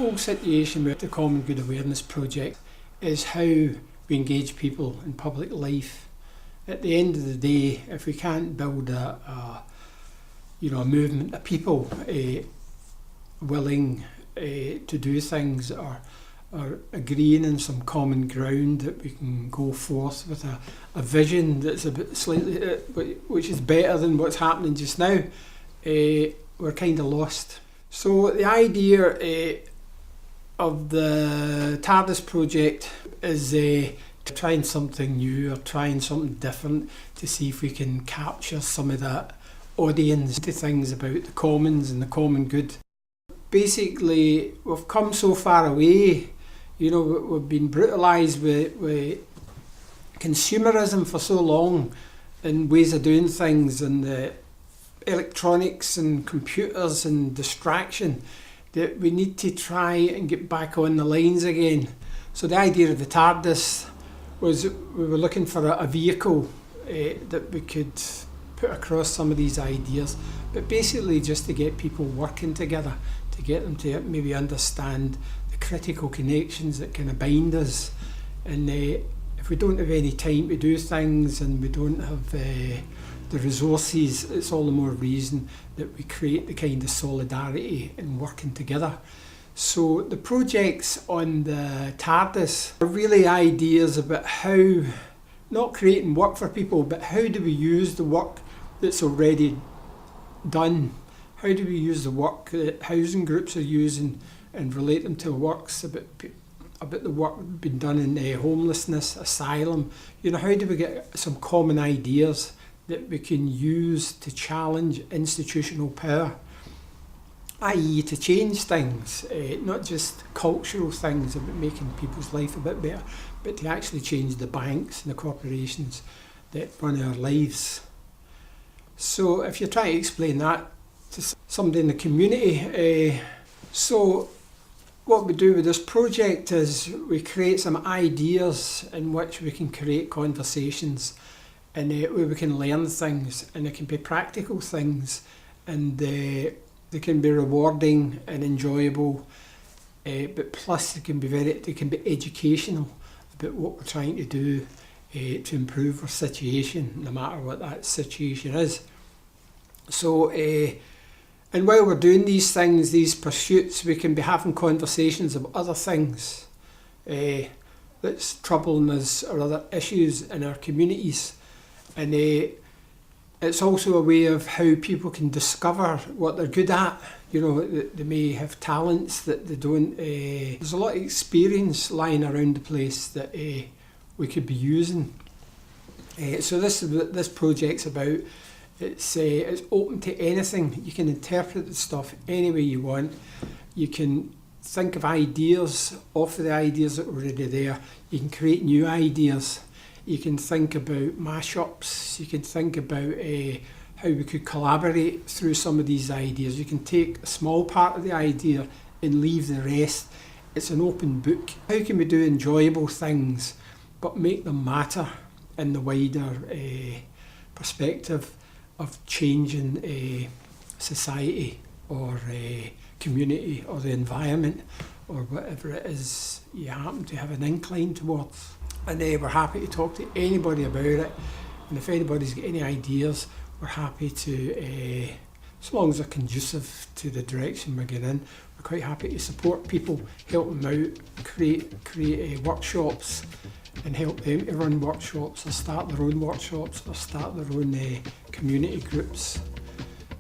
whole situation with the Common Good Awareness Project is how we engage people in public life. At the end of the day, if we can't build a movement of people willing to do things or agreeing on some common ground, that we can go forth with a vision that's a bit slightly, which is better than what's happening just now, we're kind of lost. So the idea of the Tardis project is trying something new or trying something different to see if we can capture some of that audience to things about the commons and the common good. Basically, we've come so far away. We've been brutalised with consumerism for so long and ways of doing things and the electronics and computers and distraction that we need to try and get back on the lines again. So the idea of the Tardis was we were looking for a vehicle that we could put across some of these ideas, but basically just to get people working together, to get them to maybe understand the critical connections that kind of bind us. And if we don't have any time to do things and we don't have the resources, it's all the more reason that we create the kind of solidarity and working together. So the projects on the Tardis are really ideas about how, not creating work for people, but how do we use the work that's already done? How do we use the work that housing groups are using and relate them to works about the work being done in homelessness, asylum? How do we get some common ideas that we can use to challenge institutional power, i.e. to change things, not just cultural things about making people's life a bit better, but to actually change the banks and the corporations that run our lives. So if you're trying to explain that to somebody in the community, so what we do with this project is we create some ideas in which we can create conversations and where we can learn things, and it can be practical things, and they can be rewarding and enjoyable, but plus they can be educational about what we're trying to do to improve our situation, no matter what that situation is. So, and while we're doing these things, these pursuits, we can be having conversations of other things that's troubling us or other issues in our communities. And it's also a way of how people can discover what they're good at. They may have talents that they don't. There's a lot of experience lying around the place that we could be using. So this is what this project's about. It's open to anything. You can interpret the stuff any way you want. You can think of ideas off of the ideas that are already there. You can create new ideas. You can think about mashups. You can think about how we could collaborate through some of these ideas. You can take a small part of the idea and leave the rest. It's an open book. How can we do enjoyable things but make them matter in the wider perspective of changing society or community or the environment or whatever it is you happen to have an incline towards? And we're happy to talk to anybody about it, and if anybody's got any ideas, we're happy to, as long as they're conducive to the direction we're going in, we're quite happy to support people, help them out, create workshops and help them to run workshops or start their own workshops or start their own community groups.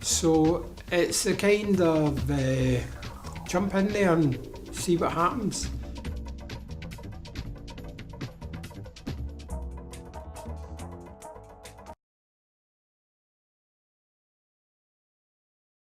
So it's a kind of jump in there and see what happens.